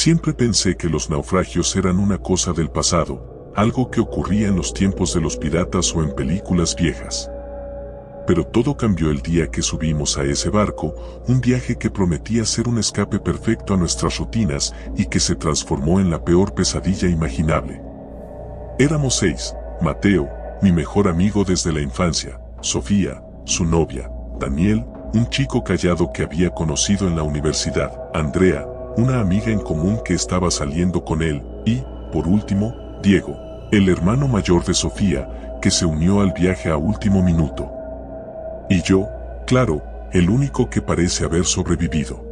Siempre pensé que los naufragios eran una cosa del pasado, algo que ocurría en los tiempos de los piratas o en películas viejas. Pero todo cambió el día que subimos a ese barco, un viaje que prometía ser un escape perfecto a nuestras rutinas y que se transformó en la peor pesadilla imaginable. Éramos 6, Mateo, mi mejor amigo desde la infancia, Sofía, su novia, Daniel, un chico callado que había conocido en la universidad, Andrea, una amiga en común que estaba saliendo con él, y, por último, Diego, el hermano mayor de Sofía, que se unió al viaje a último minuto. Y yo, claro, el único que parece haber sobrevivido.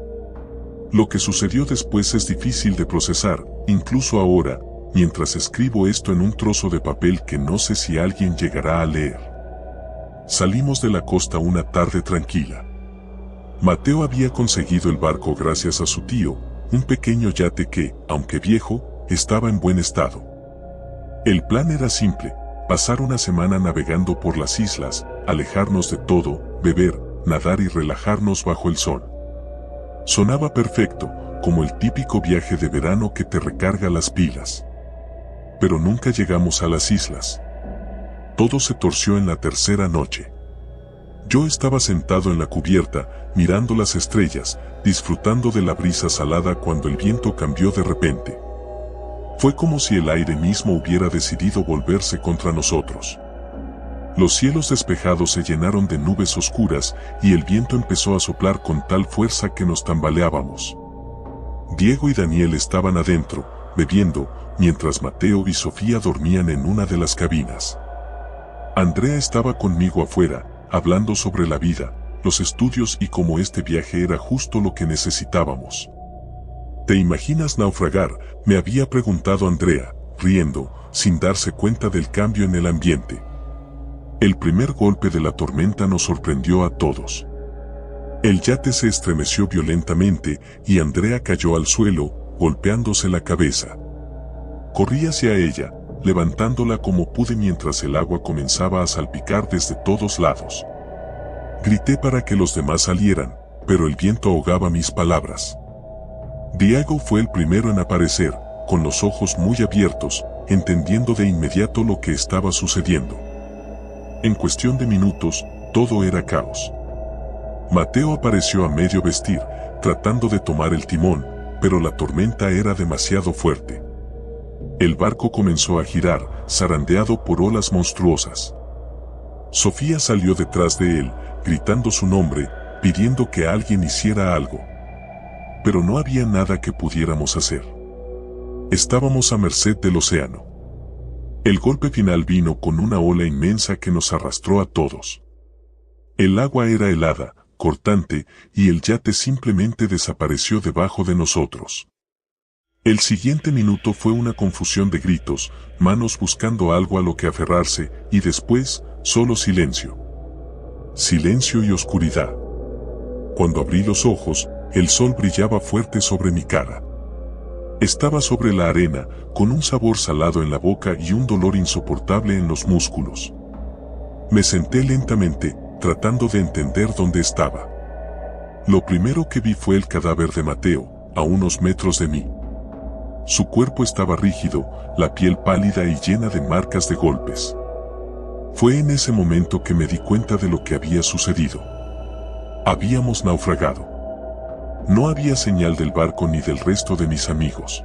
Lo que sucedió después es difícil de procesar, incluso ahora, mientras escribo esto en un trozo de papel que no sé si alguien llegará a leer. Salimos de la costa una tarde tranquila. Mateo había conseguido el barco gracias a su tío, un pequeño yate que, aunque viejo, estaba en buen estado. El plan era simple: pasar una semana navegando por las islas, alejarnos de todo, beber, nadar y relajarnos bajo el sol. Sonaba perfecto, como el típico viaje de verano que te recarga las pilas. Pero nunca llegamos a las islas. Todo se torció en la tercera noche. Yo estaba sentado en la cubierta, mirando las estrellas, disfrutando de la brisa salada cuando el viento cambió de repente. Fue como si el aire mismo hubiera decidido volverse contra nosotros. Los cielos despejados se llenaron de nubes oscuras y el viento empezó a soplar con tal fuerza que nos tambaleábamos. Diego y Daniel estaban adentro, bebiendo, mientras Mateo y Sofía dormían en una de las cabinas. Andrea estaba conmigo afuera, hablando sobre la vida, los estudios y cómo este viaje era justo lo que necesitábamos. ¿Te imaginas naufragar?, me había preguntado Andrea, riendo, sin darse cuenta del cambio en el ambiente. El primer golpe de la tormenta nos sorprendió a todos. El yate se estremeció violentamente y Andrea cayó al suelo, golpeándose la cabeza. Corrí hacia ella, levantándola como pude mientras el agua comenzaba a salpicar desde todos lados. Grité para que los demás salieran, pero el viento ahogaba mis palabras. Diego fue el primero en aparecer, con los ojos muy abiertos, entendiendo de inmediato lo que estaba sucediendo. En cuestión de minutos, todo era caos. Mateo apareció a medio vestir, tratando de tomar el timón, pero la tormenta era demasiado fuerte. El barco comenzó a girar, zarandeado por olas monstruosas. Sofía salió detrás de él, gritando su nombre, pidiendo que alguien hiciera algo. Pero no había nada que pudiéramos hacer. Estábamos a merced del océano. El golpe final vino con una ola inmensa que nos arrastró a todos. El agua era helada, cortante, y el yate simplemente desapareció debajo de nosotros. El siguiente minuto fue una confusión de gritos, manos buscando algo a lo que aferrarse, y después, solo silencio. Silencio y oscuridad. Cuando abrí los ojos, el sol brillaba fuerte sobre mi cara. Estaba sobre la arena, con un sabor salado en la boca y un dolor insoportable en los músculos. Me senté lentamente, tratando de entender dónde estaba. Lo primero que vi fue el cadáver de Mateo, a unos metros de mí. Su cuerpo estaba rígido, la piel pálida y llena de marcas de golpes. Fue en ese momento que me di cuenta de lo que había sucedido. Habíamos naufragado. No había señal del barco ni del resto de mis amigos.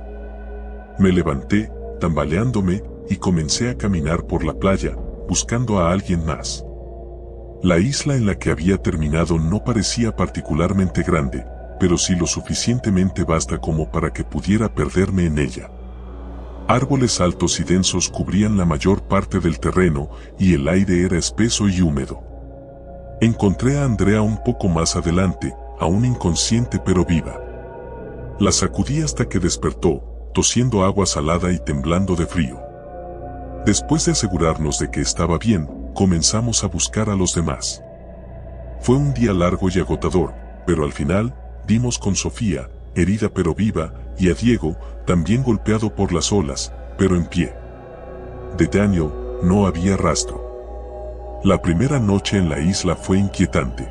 Me levanté, tambaleándome, y comencé a caminar por la playa, buscando a alguien más. La isla en la que había terminado no parecía particularmente grande, pero sí lo suficientemente vasta como para que pudiera perderme en ella. Árboles altos y densos cubrían la mayor parte del terreno, y el aire era espeso y húmedo. Encontré a Andrea un poco más adelante, aún inconsciente pero viva. La sacudí hasta que despertó, tosiendo agua salada y temblando de frío. Después de asegurarnos de que estaba bien, comenzamos a buscar a los demás. Fue un día largo y agotador, pero al final, dimos con Sofía, herida pero viva, y a Diego, también golpeado por las olas, pero en pie. De Daniel, no había rastro. La primera noche en la isla fue inquietante.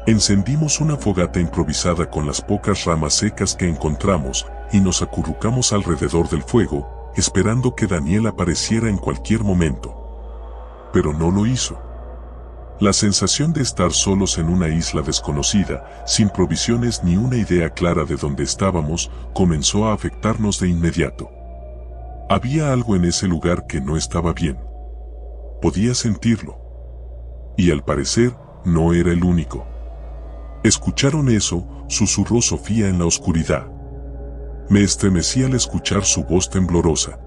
Encendimos una fogata improvisada con las pocas ramas secas que encontramos y nos acurrucamos alrededor del fuego, esperando que Daniel apareciera en cualquier momento. Pero no lo hizo. La sensación de estar solos en una isla desconocida, sin provisiones ni una idea clara de dónde estábamos, comenzó a afectarnos de inmediato. Había algo en ese lugar que no estaba bien. Podía sentirlo. Y al parecer, no era el único. ¿Escucharon eso?, susurró Sofía en la oscuridad. Me estremecí al escuchar su voz temblorosa.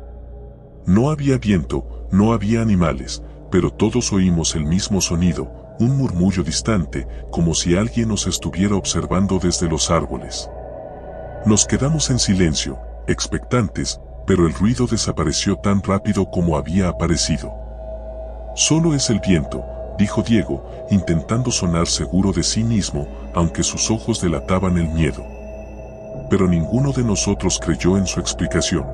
No había viento, no había animales, pero todos oímos el mismo sonido, un murmullo distante, como si alguien nos estuviera observando desde los árboles. Nos quedamos en silencio, expectantes, pero el ruido desapareció tan rápido como había aparecido. Solo es el viento, dijo Diego, intentando sonar seguro de sí mismo, aunque sus ojos delataban el miedo. Pero ninguno de nosotros creyó en su explicación.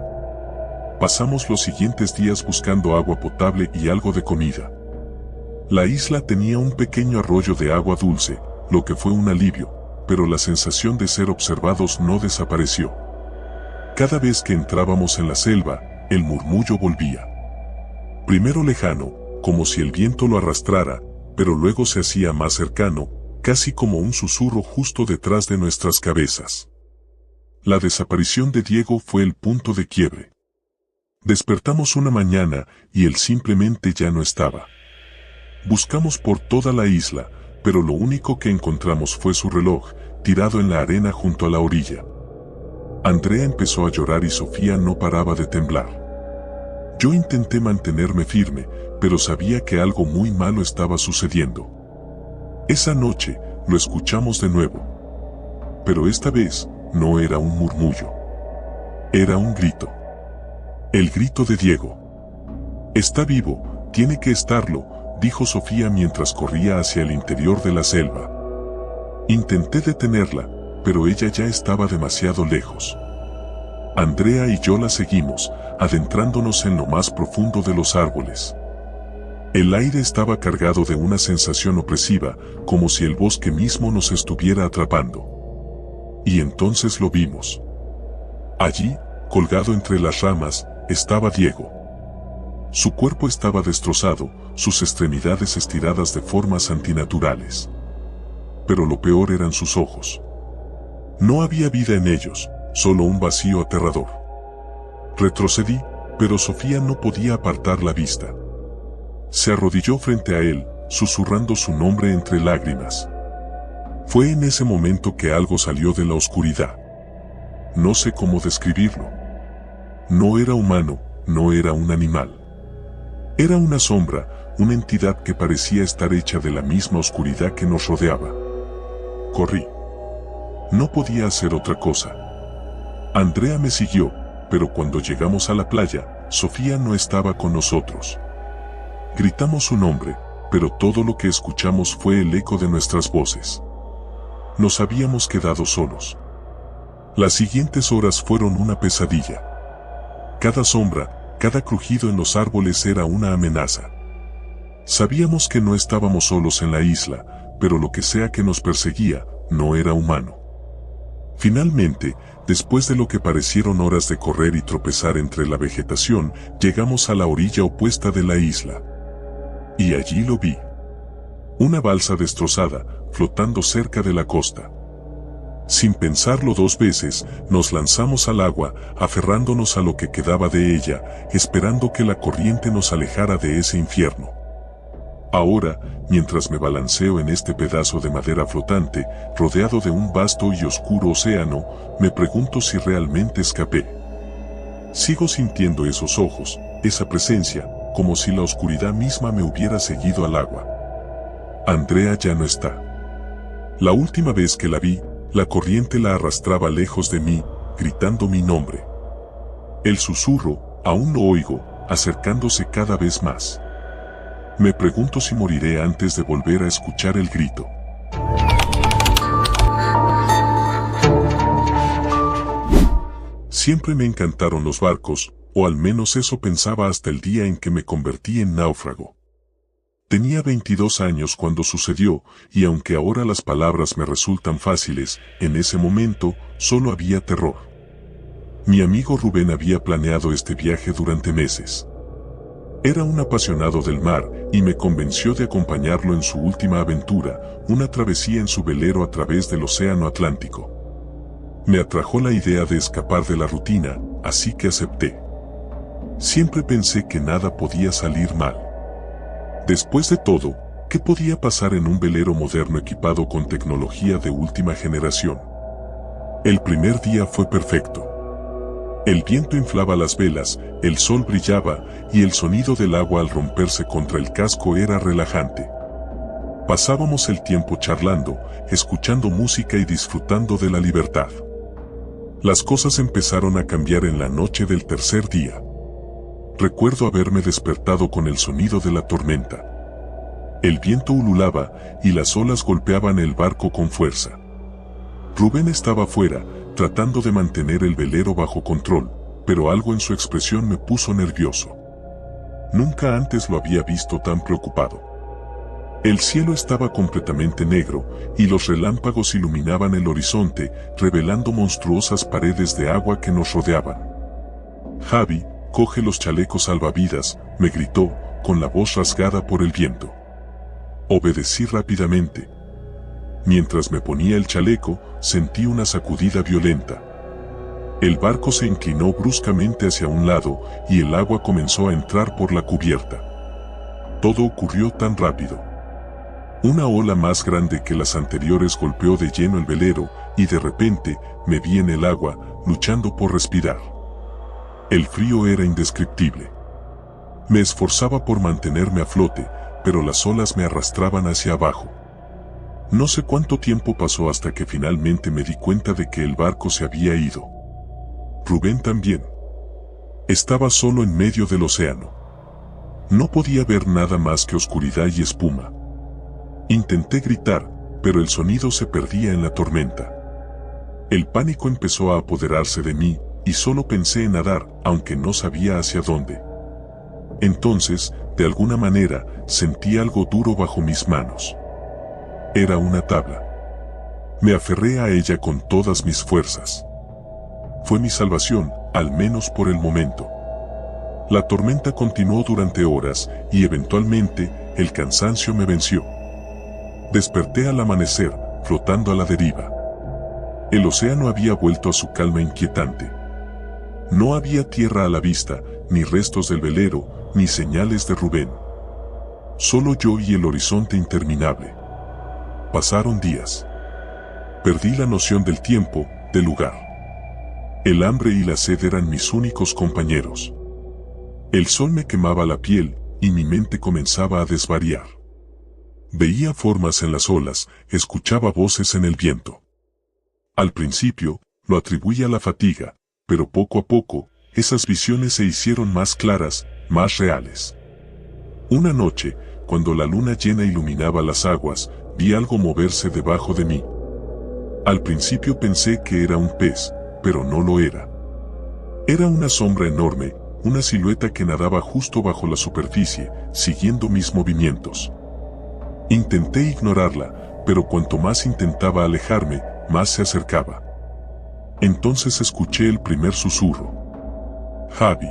Pasamos los siguientes días buscando agua potable y algo de comida. La isla tenía un pequeño arroyo de agua dulce, lo que fue un alivio, pero la sensación de ser observados no desapareció. Cada vez que entrábamos en la selva, el murmullo volvía. Primero lejano, como si el viento lo arrastrara, pero luego se hacía más cercano, casi como un susurro justo detrás de nuestras cabezas. La desaparición de Diego fue el punto de quiebre. Despertamos una mañana y él simplemente ya no estaba. Buscamos por toda la isla, pero lo único que encontramos fue su reloj, tirado en la arena junto a la orilla. Andrea empezó a llorar y Sofía no paraba de temblar. Yo intenté mantenerme firme, pero sabía que algo muy malo estaba sucediendo. Esa noche, lo escuchamos de nuevo. Pero esta vez, no era un murmullo. Era un grito. El grito de Diego. Está vivo, tiene que estarlo, dijo Sofía mientras corría hacia el interior de la selva. Intenté detenerla, pero ella ya estaba demasiado lejos. Andrea y yo la seguimos, adentrándonos en lo más profundo de los árboles. El aire estaba cargado de una sensación opresiva, como si el bosque mismo nos estuviera atrapando. Y entonces lo vimos. Allí, colgado entre las ramas, estaba Diego. Su cuerpo estaba destrozado, sus extremidades estiradas de formas antinaturales. Pero lo peor eran sus ojos. No había vida en ellos, solo un vacío aterrador. Retrocedí, pero Sofía no podía apartar la vista. Se arrodilló frente a él, susurrando su nombre entre lágrimas. Fue en ese momento que algo salió de la oscuridad. No sé cómo describirlo. No era humano, no era un animal. Era una sombra, una entidad que parecía estar hecha de la misma oscuridad que nos rodeaba. Corrí. No podía hacer otra cosa. Andrea me siguió, pero cuando llegamos a la playa, Sofía no estaba con nosotros. Gritamos su nombre, pero todo lo que escuchamos fue el eco de nuestras voces. Nos habíamos quedado solos. Las siguientes horas fueron una pesadilla. Cada sombra, cada crujido en los árboles era una amenaza. Sabíamos que no estábamos solos en la isla, pero lo que sea que nos perseguía, no era humano. Finalmente, después de lo que parecieron horas de correr y tropezar entre la vegetación, llegamos a la orilla opuesta de la isla. Y allí lo vi. Una balsa destrozada, flotando cerca de la costa. Sin pensarlo dos veces, nos lanzamos al agua, aferrándonos a lo que quedaba de ella, esperando que la corriente nos alejara de ese infierno. Ahora, mientras me balanceo en este pedazo de madera flotante, rodeado de un vasto y oscuro océano, me pregunto si realmente escapé. Sigo sintiendo esos ojos, esa presencia, como si la oscuridad misma me hubiera seguido al agua. Andrea ya no está. La última vez que la vi, la corriente la arrastraba lejos de mí, gritando mi nombre. El susurro, aún lo oigo, acercándose cada vez más. Me pregunto si moriré antes de volver a escuchar el grito. Siempre me encantaron los barcos, o al menos eso pensaba hasta el día en que me convertí en náufrago. Tenía 22 años cuando sucedió, y aunque ahora las palabras me resultan fáciles, en ese momento solo había terror. Mi amigo Rubén había planeado este viaje durante meses. Era un apasionado del mar y me convenció de acompañarlo en su última aventura, una travesía en su velero a través del Océano Atlántico. Me atrajo la idea de escapar de la rutina, así que acepté. Siempre pensé que nada podía salir mal. Después de todo, ¿qué podía pasar en un velero moderno equipado con tecnología de última generación? El primer día fue perfecto. El viento inflaba las velas, el sol brillaba y el sonido del agua al romperse contra el casco era relajante. Pasábamos el tiempo charlando, escuchando música y disfrutando de la libertad. Las cosas empezaron a cambiar en la noche del tercer día. Recuerdo haberme despertado con el sonido de la tormenta. El viento ululaba y las olas golpeaban el barco con fuerza. Rubén estaba afuera, tratando de mantener el velero bajo control, pero algo en su expresión me puso nervioso. Nunca antes lo había visto tan preocupado. El cielo estaba completamente negro y los relámpagos iluminaban el horizonte, revelando monstruosas paredes de agua que nos rodeaban. Javi, coge los chalecos salvavidas, me gritó, con la voz rasgada por el viento. Obedecí rápidamente. Mientras me ponía el chaleco, sentí una sacudida violenta. El barco se inclinó bruscamente hacia un lado y el agua comenzó a entrar por la cubierta. Todo ocurrió tan rápido. Una ola más grande que las anteriores golpeó de lleno el velero y de repente me vi en el agua, luchando por respirar. El frío era indescriptible. Me esforzaba por mantenerme a flote, pero las olas me arrastraban hacia abajo. No sé cuánto tiempo pasó hasta que finalmente me di cuenta de que el barco se había ido. Rubén también. Estaba solo en medio del océano. No podía ver nada más que oscuridad y espuma. Intenté gritar, pero el sonido se perdía en la tormenta. El pánico empezó a apoderarse de mí, y solo pensé en nadar, aunque no sabía hacia dónde. Entonces, de alguna manera, sentí algo duro bajo mis manos. Era una tabla. Me aferré a ella con todas mis fuerzas. Fue mi salvación, al menos por el momento. La tormenta continuó durante horas y eventualmente el cansancio me venció. Desperté al amanecer, flotando a la deriva. El océano había vuelto a su calma inquietante. No había tierra a la vista, ni restos del velero, ni señales de Rubén. Solo yo y el horizonte interminable. Pasaron días. Perdí la noción del tiempo, del lugar. El hambre y la sed eran mis únicos compañeros. El sol me quemaba la piel y mi mente comenzaba a desvariar. Veía formas en las olas, escuchaba voces en el viento. Al principio, lo atribuía a la fatiga, pero poco a poco, esas visiones se hicieron más claras, más reales. Una noche, cuando la luna llena iluminaba las aguas, vi algo moverse debajo de mí. Al principio pensé que era un pez, pero no lo era. Era una sombra enorme, una silueta que nadaba justo bajo la superficie, siguiendo mis movimientos. Intenté ignorarla, pero cuanto más intentaba alejarme, más se acercaba. Entonces escuché el primer susurro. Javi.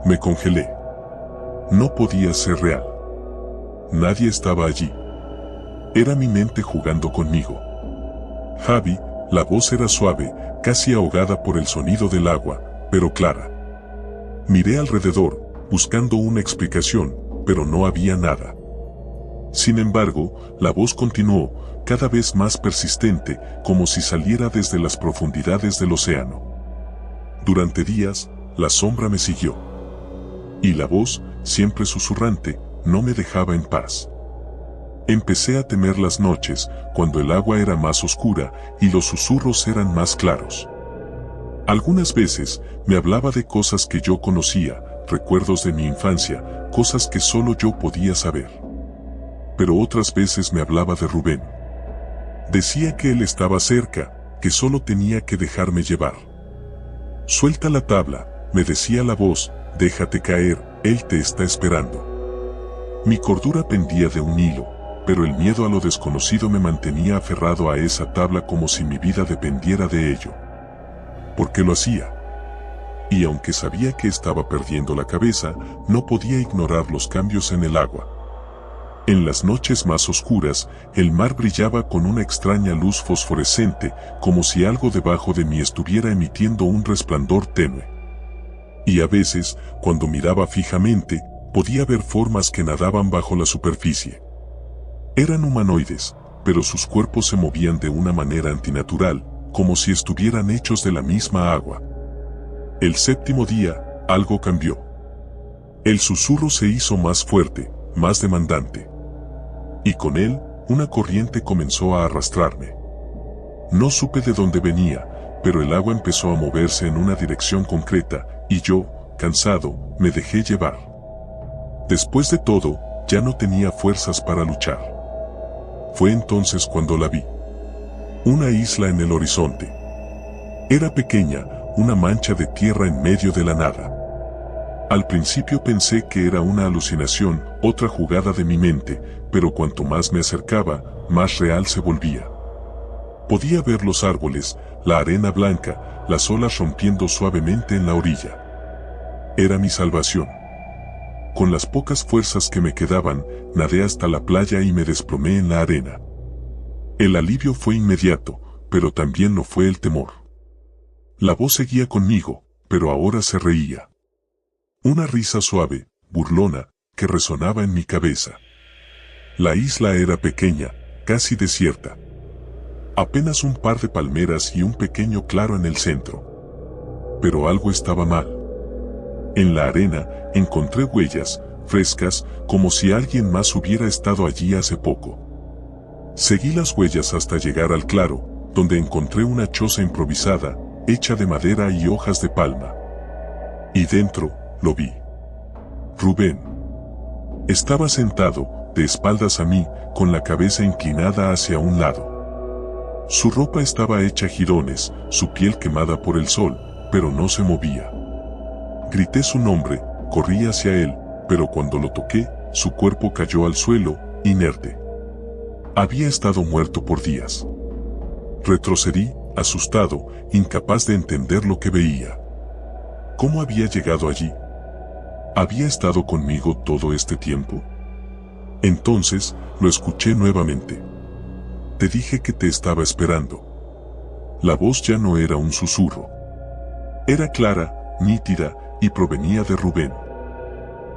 Me congelé. No podía ser real. Nadie estaba allí. Era mi mente jugando conmigo. Javi, la voz era suave, casi ahogada por el sonido del agua, pero clara. Miré alrededor, buscando una explicación, pero no había nada. Sin embargo, la voz continuó, cada vez más persistente, como si saliera desde las profundidades del océano. Durante días, la sombra me siguió. Y la voz, siempre susurrante, no me dejaba en paz. Empecé a temer las noches, cuando el agua era más oscura y los susurros eran más claros. Algunas veces, me hablaba de cosas que yo conocía, recuerdos de mi infancia, cosas que solo yo podía saber. Pero otras veces me hablaba de Rubén. Decía que él estaba cerca, que solo tenía que dejarme llevar. Suelta la tabla, me decía la voz, déjate caer, él te está esperando. Mi cordura pendía de un hilo, pero el miedo a lo desconocido me mantenía aferrado a esa tabla como si mi vida dependiera de ello. ¿Por qué lo hacía? Y aunque sabía que estaba perdiendo la cabeza, no podía ignorar los cambios en el agua. En las noches más oscuras, el mar brillaba con una extraña luz fosforescente, como si algo debajo de mí estuviera emitiendo un resplandor tenue. Y a veces, cuando miraba fijamente, podía ver formas que nadaban bajo la superficie. Eran humanoides, pero sus cuerpos se movían de una manera antinatural, como si estuvieran hechos de la misma agua. El séptimo día, algo cambió. El susurro se hizo más fuerte, más demandante. Y con él, una corriente comenzó a arrastrarme. No supe de dónde venía, pero el agua empezó a moverse en una dirección concreta, y yo, cansado, me dejé llevar. Después de todo, ya no tenía fuerzas para luchar. Fue entonces cuando la vi. Una isla en el horizonte. Era pequeña, una mancha de tierra en medio de la nada. Al principio pensé que era una alucinación, otra jugada de mi mente, pero cuanto más me acercaba, más real se volvía. Podía ver los árboles, la arena blanca, las olas rompiendo suavemente en la orilla. Era mi salvación. Con las pocas fuerzas que me quedaban, nadé hasta la playa y me desplomé en la arena. El alivio fue inmediato, pero también lo fue el temor. La voz seguía conmigo, pero ahora se reía. Una risa suave, burlona, que resonaba en mi cabeza. La isla era pequeña, casi desierta. Apenas un par de palmeras y un pequeño claro en el centro. Pero algo estaba mal. En la arena, encontré huellas, frescas, como si alguien más hubiera estado allí hace poco. Seguí las huellas hasta llegar al claro, donde encontré una choza improvisada, hecha de madera y hojas de palma. Y dentro, lo vi. Rubén. Estaba sentado, de espaldas a mí, con la cabeza inclinada hacia un lado. Su ropa estaba hecha jirones, su piel quemada por el sol, pero no se movía. Grité su nombre, corrí hacia él, pero cuando lo toqué, su cuerpo cayó al suelo, inerte. Había estado muerto por días. Retrocedí, asustado, incapaz de entender lo que veía. ¿Cómo había llegado allí? ¿Había estado conmigo todo este tiempo? Entonces, lo escuché nuevamente. Te dije que te estaba esperando. La voz ya no era un susurro. Era clara, nítida, y provenía de Rubén.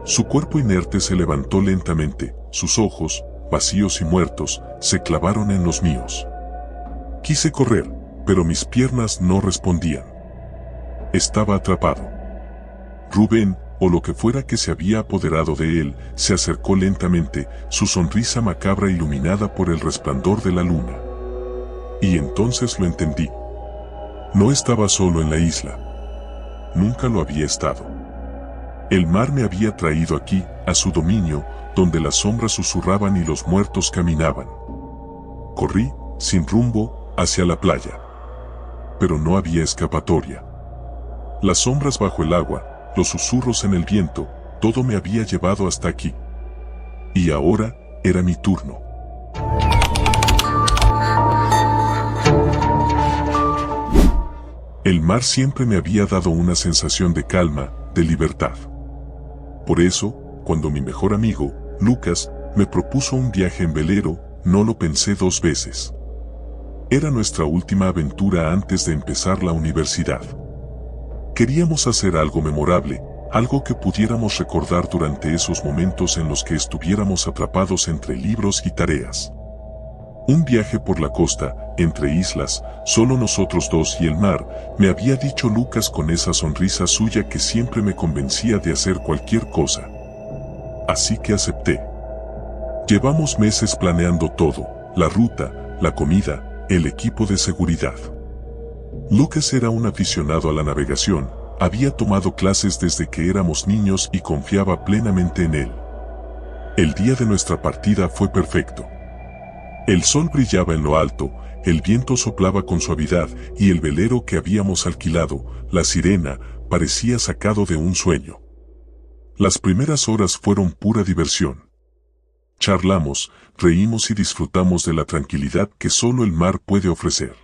Su cuerpo inerte se levantó lentamente, sus ojos, vacíos y muertos, se clavaron en los míos. Quise correr, pero mis piernas no respondían. Estaba atrapado. Rubén, o lo que fuera que se había apoderado de él, se acercó lentamente, su sonrisa macabra iluminada por el resplandor de la luna. Y entonces lo entendí. No estaba solo en la isla. Nunca lo había estado. El mar me había traído aquí, a su dominio, donde las sombras susurraban y los muertos caminaban. Corrí, sin rumbo, hacia la playa. Pero no había escapatoria. Las sombras bajo el agua, los susurros en el viento, todo me había llevado hasta aquí. Y ahora, era mi turno. El mar siempre me había dado una sensación de calma, de libertad. Por eso, cuando mi mejor amigo, Lucas, me propuso un viaje en velero, no lo pensé dos veces. Era nuestra última aventura antes de empezar la universidad. Queríamos hacer algo memorable, algo que pudiéramos recordar durante esos momentos en los que estuviéramos atrapados entre libros y tareas. Un viaje por la costa, entre islas, solo nosotros dos y el mar, me había dicho Lucas con esa sonrisa suya que siempre me convencía de hacer cualquier cosa. Así que acepté. Llevamos meses planeando todo, la ruta, la comida, el equipo de seguridad. Lucas era un aficionado a la navegación, había tomado clases desde que éramos niños y confiaba plenamente en él. El día de nuestra partida fue perfecto. El sol brillaba en lo alto, el viento soplaba con suavidad y el velero que habíamos alquilado, la Sirena, parecía sacado de un sueño. Las primeras horas fueron pura diversión. Charlamos, reímos y disfrutamos de la tranquilidad que solo el mar puede ofrecer.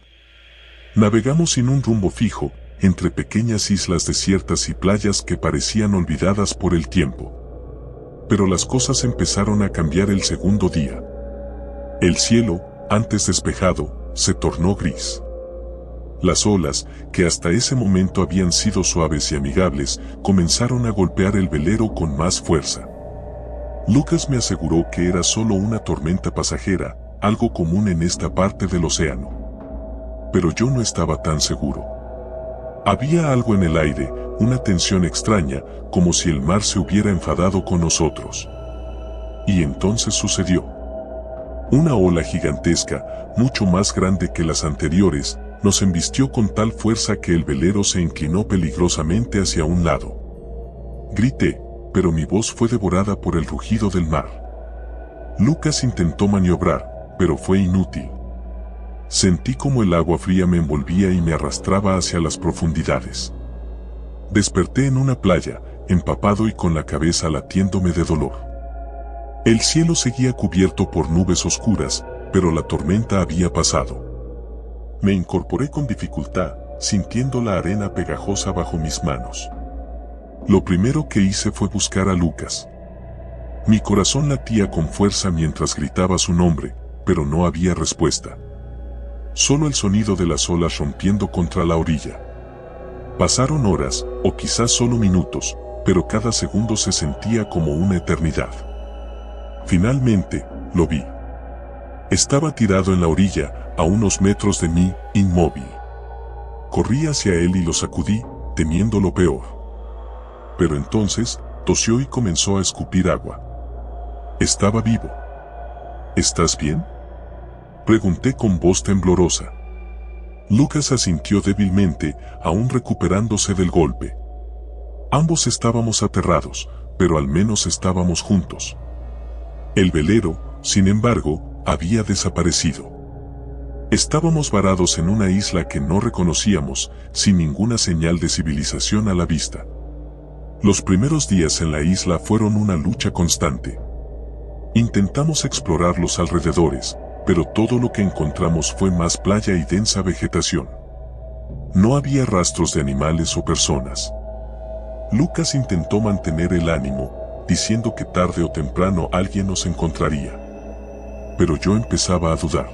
Navegamos sin un rumbo fijo, entre pequeñas islas desiertas y playas que parecían olvidadas por el tiempo. Pero las cosas empezaron a cambiar el segundo día. El cielo, antes despejado, se tornó gris. Las olas, que hasta ese momento habían sido suaves y amigables, comenzaron a golpear el velero con más fuerza. Lucas me aseguró que era solo una tormenta pasajera, algo común en esta parte del océano. Pero yo no estaba tan seguro. Había algo en el aire, una tensión extraña, como si el mar se hubiera enfadado con nosotros. Y entonces sucedió. Una ola gigantesca, mucho más grande que las anteriores, nos embistió con tal fuerza que el velero se inclinó peligrosamente hacia un lado. Grité, pero mi voz fue devorada por el rugido del mar. Lucas intentó maniobrar, pero fue inútil. Sentí como el agua fría me envolvía y me arrastraba hacia las profundidades. Desperté en una playa, empapado y con la cabeza latiéndome de dolor. El cielo seguía cubierto por nubes oscuras, pero la tormenta había pasado. Me incorporé con dificultad, sintiendo la arena pegajosa bajo mis manos. Lo primero que hice fue buscar a Lucas. Mi corazón latía con fuerza mientras gritaba su nombre, pero no había respuesta. Solo el sonido de las olas rompiendo contra la orilla. Pasaron horas, o quizás solo minutos, pero cada segundo se sentía como una eternidad. Finalmente, lo vi. Estaba tirado en la orilla, a unos metros de mí, inmóvil. Corrí hacia él y lo sacudí, temiendo lo peor. Pero entonces, tosió y comenzó a escupir agua. Estaba vivo. ¿Estás bien?, pregunté con voz temblorosa. Lucas asintió débilmente, aún recuperándose del golpe. Ambos estábamos aterrados, pero al menos estábamos juntos. El velero, sin embargo, había desaparecido. Estábamos varados en una isla que no reconocíamos, sin ninguna señal de civilización a la vista. Los primeros días en la isla fueron una lucha constante. Intentamos explorar los alrededores, pero todo lo que encontramos fue más playa y densa vegetación. No había rastros de animales o personas. Lucas intentó mantener el ánimo, diciendo que tarde o temprano alguien nos encontraría. Pero yo empezaba a dudar.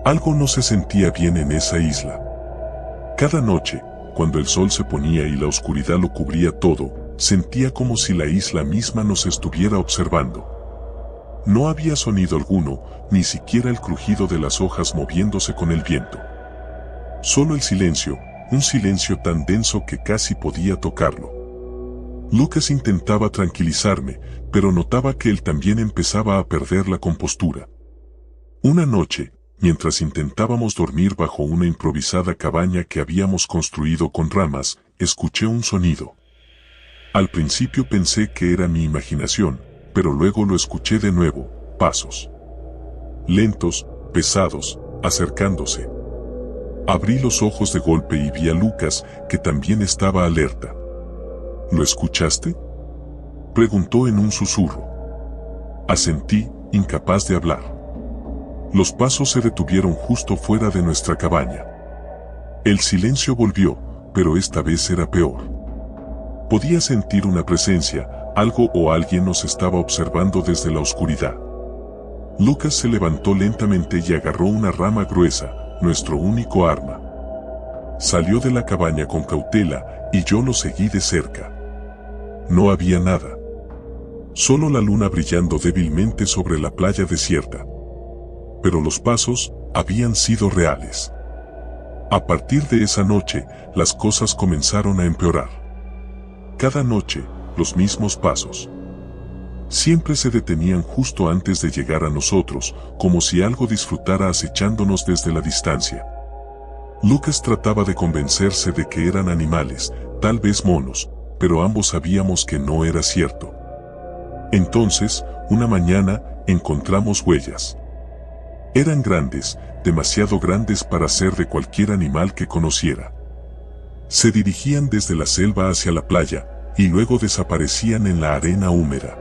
Algo no se sentía bien en esa isla. Cada noche, cuando el sol se ponía y la oscuridad lo cubría todo, sentía como si la isla misma nos estuviera observando. No había sonido alguno, ni siquiera el crujido de las hojas moviéndose con el viento. Solo el silencio, un silencio tan denso que casi podía tocarlo. Lucas intentaba tranquilizarme, pero notaba que él también empezaba a perder la compostura. Una noche, mientras intentábamos dormir bajo una improvisada cabaña que habíamos construido con ramas, escuché un sonido. Al principio pensé que era mi imaginación, pero luego lo escuché de nuevo, pasos. Lentos, pesados, acercándose. Abrí los ojos de golpe y vi a Lucas, que también estaba alerta. ¿Lo escuchaste?, preguntó en un susurro. Asentí, incapaz de hablar. Los pasos se detuvieron justo fuera de nuestra cabaña. El silencio volvió, pero esta vez era peor. Podía sentir una presencia, algo o alguien nos estaba observando desde la oscuridad. Lucas se levantó lentamente y agarró una rama gruesa, nuestro único arma. Salió de la cabaña con cautela, y yo lo seguí de cerca. No había nada. Solo la luna brillando débilmente sobre la playa desierta. Pero los pasos habían sido reales. A partir de esa noche, las cosas comenzaron a empeorar. Cada noche, los mismos pasos. Siempre se detenían justo antes de llegar a nosotros, como si algo disfrutara acechándonos desde la distancia. Lucas trataba de convencerse de que eran animales, tal vez monos, pero ambos sabíamos que no era cierto. Entonces, una mañana, encontramos huellas. Eran grandes, demasiado grandes para ser de cualquier animal que conociera. Se dirigían desde la selva hacia la playa, y luego desaparecían en la arena húmeda.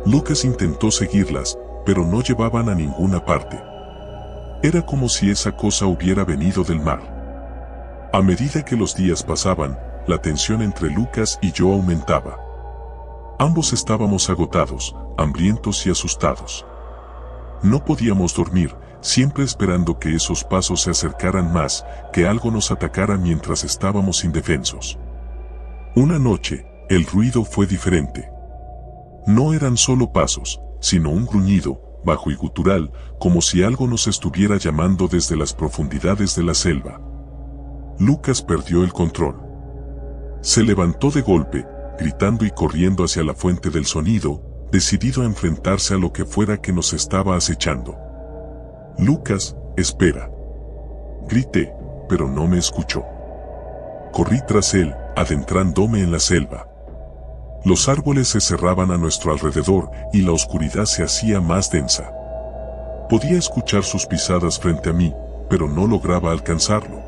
Lucas intentó seguirlas, pero no llevaban a ninguna parte. Era como si esa cosa hubiera venido del mar. A medida que los días pasaban, la tensión entre Lucas y yo aumentaba. Ambos estábamos agotados, hambrientos y asustados. No podíamos dormir, siempre esperando que esos pasos se acercaran más, que algo nos atacara mientras estábamos indefensos. Una noche, el ruido fue diferente. No eran solo pasos, sino un gruñido, bajo y gutural, como si algo nos estuviera llamando desde las profundidades de la selva. Lucas perdió el control. Se levantó de golpe, gritando y corriendo hacia la fuente del sonido, decidido a enfrentarse a lo que fuera que nos estaba acechando. «Lucas, espera», grité, pero no me escuchó. Corrí tras él, adentrándome en la selva. Los árboles se cerraban a nuestro alrededor y la oscuridad se hacía más densa. Podía escuchar sus pisadas frente a mí, pero no lograba alcanzarlo.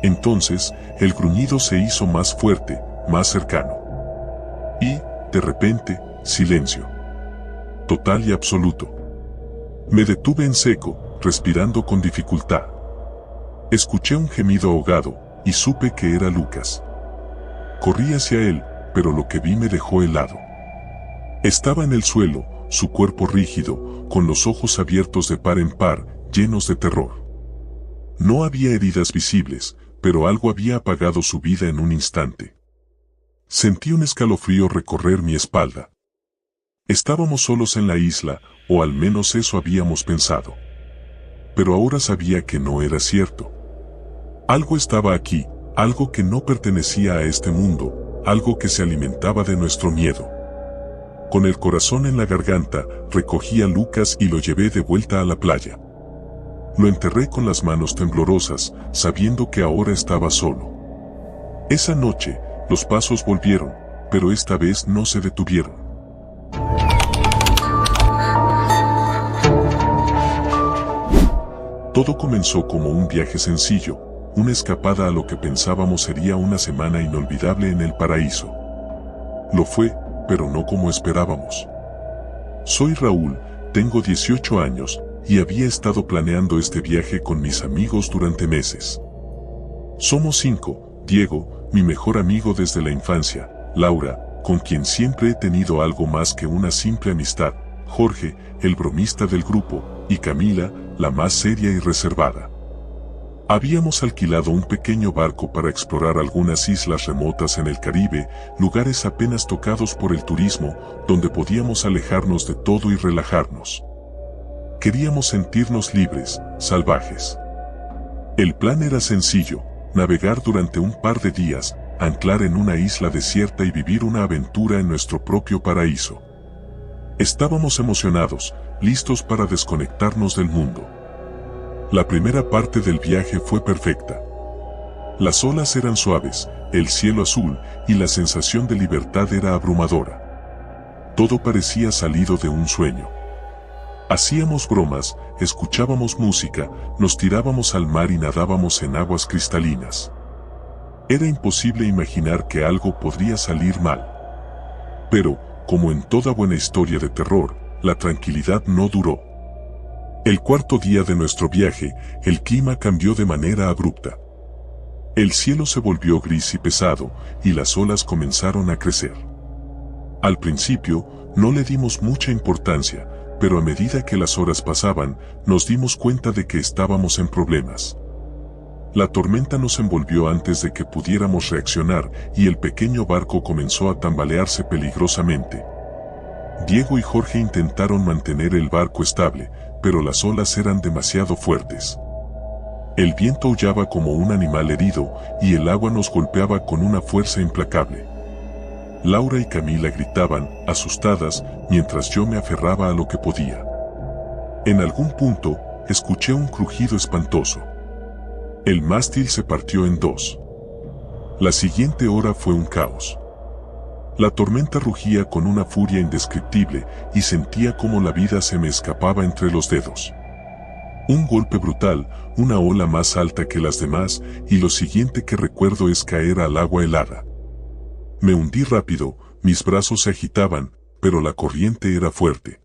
Entonces, el gruñido se hizo más fuerte, más cercano. Y, de repente, silencio. Total y absoluto. Me detuve en seco, respirando con dificultad. Escuché un gemido ahogado, y supe que era Lucas. Corrí hacia él, pero lo que vi me dejó helado. Estaba en el suelo, su cuerpo rígido, con los ojos abiertos de par en par, llenos de terror. No había heridas visibles, pero algo había apagado su vida en un instante. Sentí un escalofrío recorrer mi espalda. Estábamos solos en la isla, o al menos eso habíamos pensado. Pero ahora sabía que no era cierto. Algo estaba aquí, algo que no pertenecía a este mundo, algo que se alimentaba de nuestro miedo. Con el corazón en la garganta, recogí a Lucas y lo llevé de vuelta a la playa. Lo enterré con las manos temblorosas, sabiendo que ahora estaba solo. Esa noche, los pasos volvieron, pero esta vez no se detuvieron. Todo comenzó como un viaje sencillo, una escapada a lo que pensábamos sería una semana inolvidable en el paraíso. Lo fue, pero no como esperábamos. Soy Raúl, tengo 18 años, y había estado planeando este viaje con mis amigos durante meses. Somos 5, Diego, mi mejor amigo desde la infancia, Laura, con quien siempre he tenido algo más que una simple amistad, Jorge, el bromista del grupo, y Camila, la más seria y reservada. Habíamos alquilado un pequeño barco para explorar algunas islas remotas en el Caribe, lugares apenas tocados por el turismo, donde podíamos alejarnos de todo y relajarnos. Queríamos sentirnos libres, salvajes. El plan era sencillo, navegar durante un par de días, anclar en una isla desierta y vivir una aventura en nuestro propio paraíso. Estábamos emocionados, listos para desconectarnos del mundo. La primera parte del viaje fue perfecta. Las olas eran suaves, el cielo azul, y la sensación de libertad era abrumadora. Todo parecía salido de un sueño. Hacíamos bromas, escuchábamos música, nos tirábamos al mar y nadábamos en aguas cristalinas. Era imposible imaginar que algo podría salir mal. Pero, como en toda buena historia de terror, la tranquilidad no duró. El cuarto día de nuestro viaje, el clima cambió de manera abrupta. El cielo se volvió gris y pesado, y las olas comenzaron a crecer. Al principio, no le dimos mucha importancia, pero a medida que las horas pasaban, nos dimos cuenta de que estábamos en problemas. La tormenta nos envolvió antes de que pudiéramos reaccionar, y el pequeño barco comenzó a tambalearse peligrosamente. Diego y Jorge intentaron mantener el barco estable, pero las olas eran demasiado fuertes. El viento aullaba como un animal herido, y el agua nos golpeaba con una fuerza implacable. Laura y Camila gritaban, asustadas, mientras yo me aferraba a lo que podía. En algún punto, escuché un crujido espantoso. El mástil se partió en dos. La siguiente hora fue un caos. La tormenta rugía con una furia indescriptible, y sentía como la vida se me escapaba entre los dedos. Un golpe brutal, una ola más alta que las demás, y lo siguiente que recuerdo es caer al agua helada. Me hundí rápido, mis brazos se agitaban, pero la corriente era fuerte.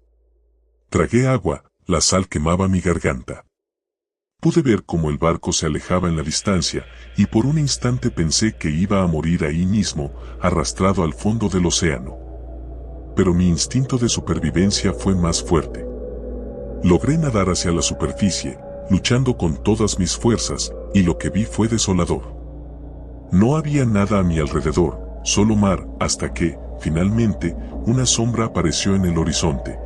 Tragué agua, la sal quemaba mi garganta. Pude ver cómo el barco se alejaba en la distancia, y por un instante pensé que iba a morir ahí mismo, arrastrado al fondo del océano. Pero mi instinto de supervivencia fue más fuerte. Logré nadar hacia la superficie, luchando con todas mis fuerzas, y lo que vi fue desolador. No había nada a mi alrededor, solo mar, hasta que, finalmente, una sombra apareció en el horizonte.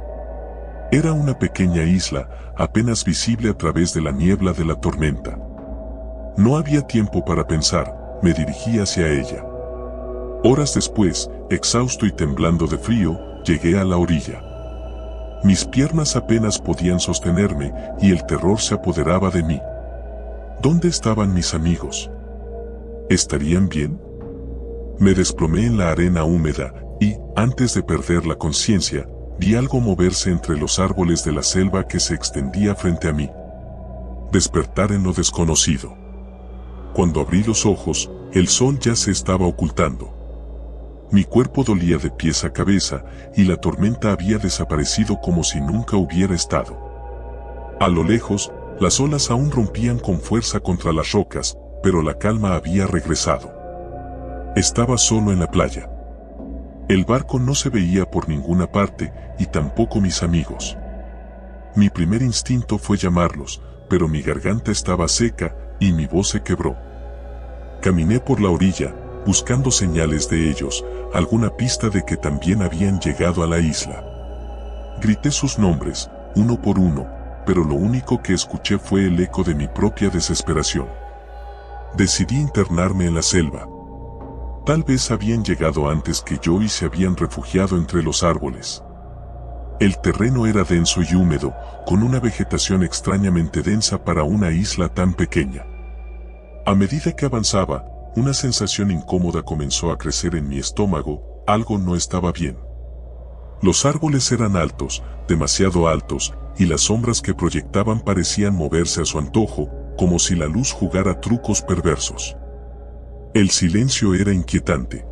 Era una pequeña isla, apenas visible a través de la niebla de la tormenta. No había tiempo para pensar, me dirigí hacia ella. Horas después, exhausto y temblando de frío, llegué a la orilla. Mis piernas apenas podían sostenerme y el terror se apoderaba de mí. ¿Dónde estaban mis amigos? ¿Estarían bien? Me desplomé en la arena húmeda y, antes de perder la conciencia, vi algo moverse entre los árboles de la selva que se extendía frente a mí. Despertar en lo desconocido. Cuando abrí los ojos, el sol ya se estaba ocultando. Mi cuerpo dolía de pies a cabeza y la tormenta había desaparecido como si nunca hubiera estado. A lo lejos, las olas aún rompían con fuerza contra las rocas, pero la calma había regresado. Estaba solo en la playa. El barco no se veía por ninguna parte y tampoco mis amigos. Mi primer instinto fue llamarlos, pero mi garganta estaba seca y mi voz se quebró. Caminé por la orilla, buscando señales de ellos, alguna pista de que también habían llegado a la isla. Grité sus nombres, uno por uno, pero lo único que escuché fue el eco de mi propia desesperación. Decidí internarme en la selva. Tal vez habían llegado antes que yo y se habían refugiado entre los árboles. El terreno era denso y húmedo, con una vegetación extrañamente densa para una isla tan pequeña. A medida que avanzaba, una sensación incómoda comenzó a crecer en mi estómago, algo no estaba bien. Los árboles eran altos, demasiado altos, y las sombras que proyectaban parecían moverse a su antojo, como si la luz jugara trucos perversos. El silencio era inquietante.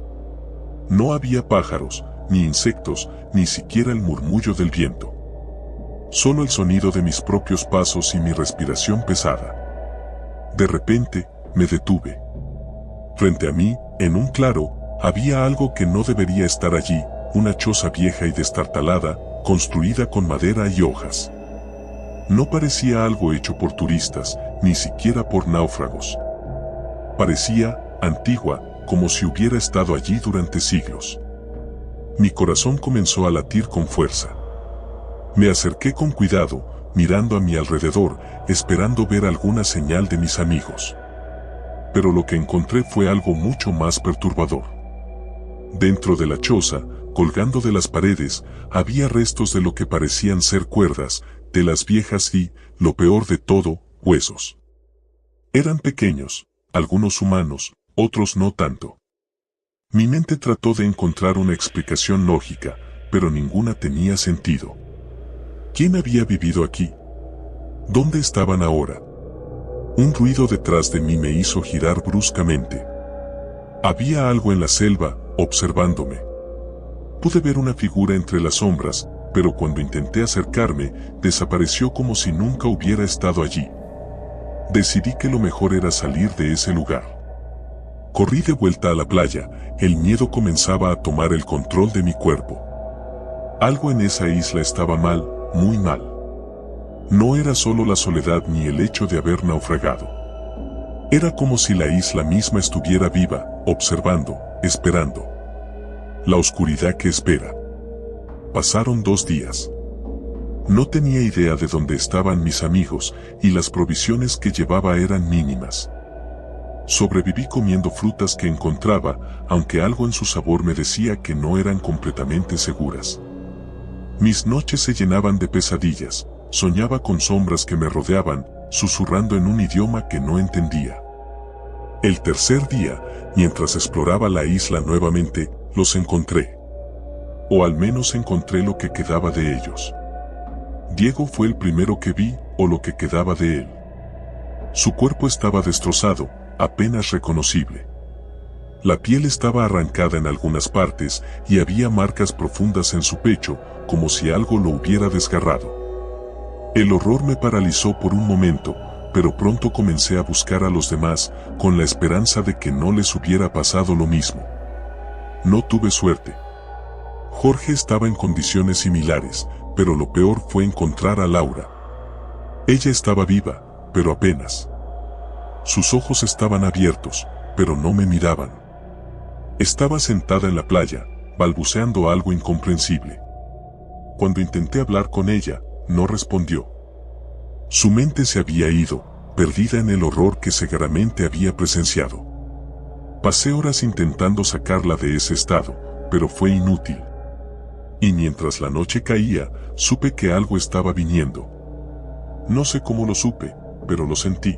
No había pájaros, ni insectos, ni siquiera el murmullo del viento. Solo el sonido de mis propios pasos y mi respiración pesada. De repente, me detuve. Frente a mí, en un claro, había algo que no debería estar allí, una choza vieja y destartalada, construida con madera y hojas. No parecía algo hecho por turistas, ni siquiera por náufragos. Parecía antigua, como si hubiera estado allí durante siglos. Mi corazón comenzó a latir con fuerza. Me acerqué con cuidado, mirando a mi alrededor, esperando ver alguna señal de mis amigos. Pero lo que encontré fue algo mucho más perturbador. Dentro de la choza, colgando de las paredes, había restos de lo que parecían ser cuerdas, telas viejas y, lo peor de todo, huesos. Eran pequeños, algunos humanos, otros no tanto. Mi mente trató de encontrar una explicación lógica, pero ninguna tenía sentido. ¿Quién había vivido aquí? ¿Dónde estaban ahora? Un ruido detrás de mí me hizo girar bruscamente. Había algo en la selva, observándome. Pude ver una figura entre las sombras, pero cuando intenté acercarme, desapareció como si nunca hubiera estado allí. Decidí que lo mejor era salir de ese lugar. Corrí de vuelta a la playa, el miedo comenzaba a tomar el control de mi cuerpo. Algo en esa isla estaba mal, muy mal. No era solo la soledad ni el hecho de haber naufragado. Era como si la isla misma estuviera viva, observando, esperando. La oscuridad que espera. Pasaron 2 días. No tenía idea de dónde estaban mis amigos, y las provisiones que llevaba eran mínimas. Sobreviví comiendo frutas que encontraba, aunque algo en su sabor me decía que no eran completamente seguras. Mis noches se llenaban de pesadillas, soñaba con sombras que me rodeaban, susurrando en un idioma que no entendía. El tercer día, mientras exploraba la isla nuevamente, los encontré. O al menos encontré lo que quedaba de ellos. Diego fue el primero que vi, o lo que quedaba de él. Su cuerpo estaba destrozado, apenas reconocible. La piel estaba arrancada en algunas partes y había marcas profundas en su pecho, como si algo lo hubiera desgarrado. El horror me paralizó por un momento, pero pronto comencé a buscar a los demás con la esperanza de que no les hubiera pasado lo mismo. No tuve suerte. Jorge estaba en condiciones similares, pero lo peor fue encontrar a Laura. Ella estaba viva, pero apenas. Sus ojos estaban abiertos, pero no me miraban. Estaba sentada en la playa, balbuceando algo incomprensible. Cuando intenté hablar con ella, no respondió. Su mente se había ido, perdida en el horror que seguramente había presenciado. Pasé horas intentando sacarla de ese estado, pero fue inútil. Y mientras la noche caía, supe que algo estaba viniendo. No sé cómo lo supe, pero lo sentí.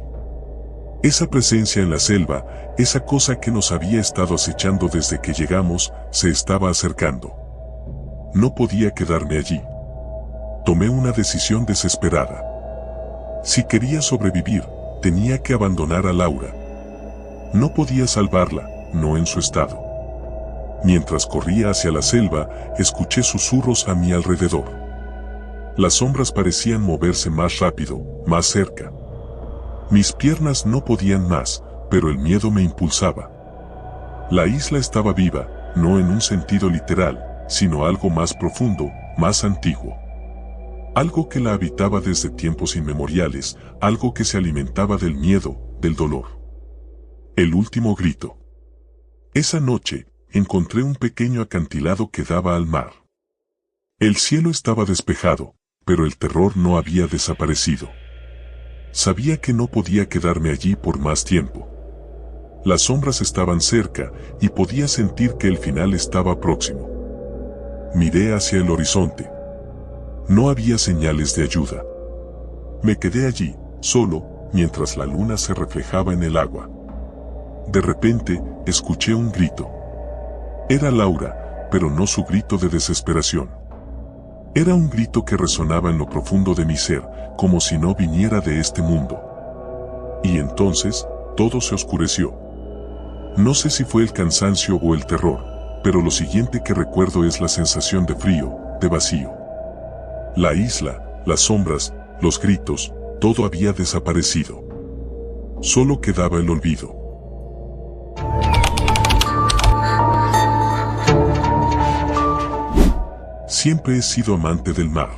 Esa presencia en la selva, esa cosa que nos había estado acechando desde que llegamos, se estaba acercando. No podía quedarme allí. Tomé una decisión desesperada. Si quería sobrevivir, tenía que abandonar a Laura. No podía salvarla, no en su estado. Mientras corría hacia la selva, escuché susurros a mi alrededor. Las sombras parecían moverse más rápido, más cerca. Mis piernas no podían más, pero el miedo me impulsaba. La isla estaba viva, no en un sentido literal, sino algo más profundo, más antiguo. Algo que la habitaba desde tiempos inmemoriales, algo que se alimentaba del miedo, del dolor. El último grito. Esa noche, encontré un pequeño acantilado que daba al mar. El cielo estaba despejado, pero el terror no había desaparecido. Sabía que no podía quedarme allí por más tiempo. Las sombras estaban cerca y podía sentir que el final estaba próximo. Miré hacia el horizonte. No había señales de ayuda. Me quedé allí, solo, mientras la luna se reflejaba en el agua. De repente, escuché un grito. Era Laura, pero no su grito de desesperación. Era un grito que resonaba en lo profundo de mi ser, como si no viniera de este mundo. Y entonces, todo se oscureció. No sé si fue el cansancio o el terror, pero lo siguiente que recuerdo es la sensación de frío, de vacío. La isla, las sombras, los gritos, todo había desaparecido. Solo quedaba el olvido. Siempre he sido amante del mar.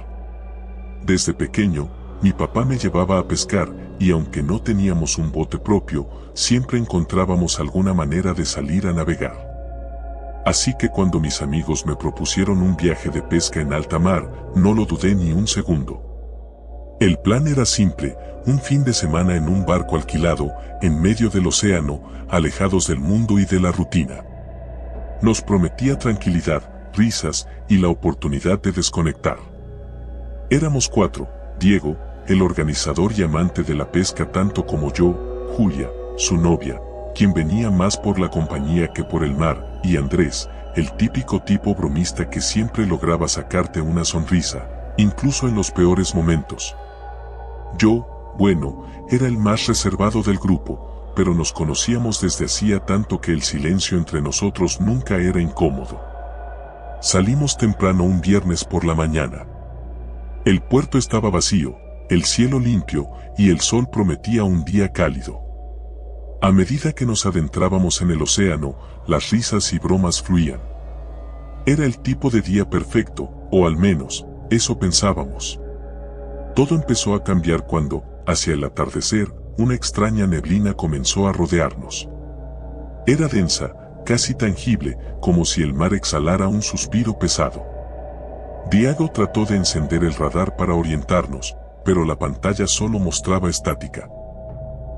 Desde pequeño, mi papá me llevaba a pescar y aunque no teníamos un bote propio, siempre encontrábamos alguna manera de salir a navegar. Así que cuando mis amigos me propusieron un viaje de pesca en alta mar, no lo dudé ni un segundo. El plan era simple, un fin de semana en un barco alquilado, en medio del océano, alejados del mundo y de la rutina. Nos prometía tranquilidad, risas y la oportunidad de desconectar. Éramos 4, Diego, el organizador y amante de la pesca tanto como yo, Julia, su novia, quien venía más por la compañía que por el mar, y Andrés, el típico tipo bromista que siempre lograba sacarte una sonrisa, incluso en los peores momentos. Yo, bueno, era el más reservado del grupo, pero nos conocíamos desde hacía tanto que el silencio entre nosotros nunca era incómodo. Salimos temprano un viernes por la mañana. El puerto estaba vacío, el cielo limpio y el sol prometía un día cálido. A medida que nos adentrábamos en el océano, las risas y bromas fluían. Era el tipo de día perfecto, o al menos, eso pensábamos. Todo empezó a cambiar cuando, hacia el atardecer, una extraña neblina comenzó a rodearnos. Era densa, casi tangible, como si el mar exhalara un suspiro pesado. Diego trató de encender el radar para orientarnos, pero la pantalla solo mostraba estática.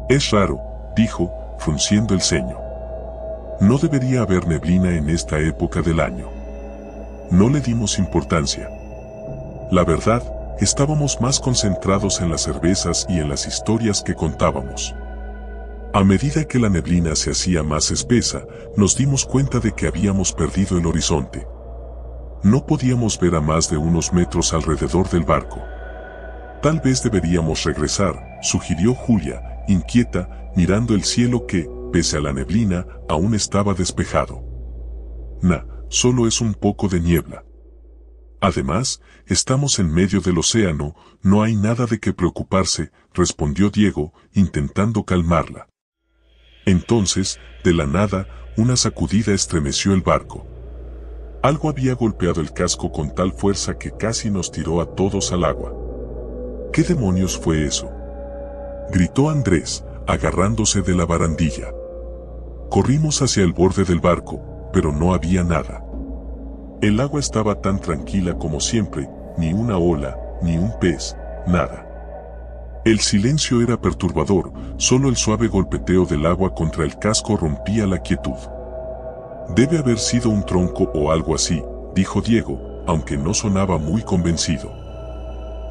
Es raro, dijo, frunciendo el ceño. No debería haber neblina en esta época del año. No le dimos importancia. La verdad, estábamos más concentrados en las cervezas y en las historias que contábamos. A medida que la neblina se hacía más espesa, nos dimos cuenta de que habíamos perdido el horizonte. No podíamos ver a más de unos metros alrededor del barco. Tal vez deberíamos regresar, sugirió Julia, inquieta, mirando el cielo que, pese a la neblina, aún estaba despejado. Solo es un poco de niebla. Además, estamos en medio del océano, no hay nada de qué preocuparse, respondió Diego, intentando calmarla. Entonces, de la nada, una sacudida estremeció el barco. Algo había golpeado el casco con tal fuerza que casi nos tiró a todos al agua. ¿Qué demonios fue eso?, gritó Andrés, agarrándose de la barandilla. Corrimos hacia el borde del barco, pero no había nada. El agua estaba tan tranquila como siempre, ni una ola, ni un pez, nada. El silencio era perturbador, solo el suave golpeteo del agua contra el casco rompía la quietud. Debe haber sido un tronco o algo así, dijo Diego, aunque no sonaba muy convencido.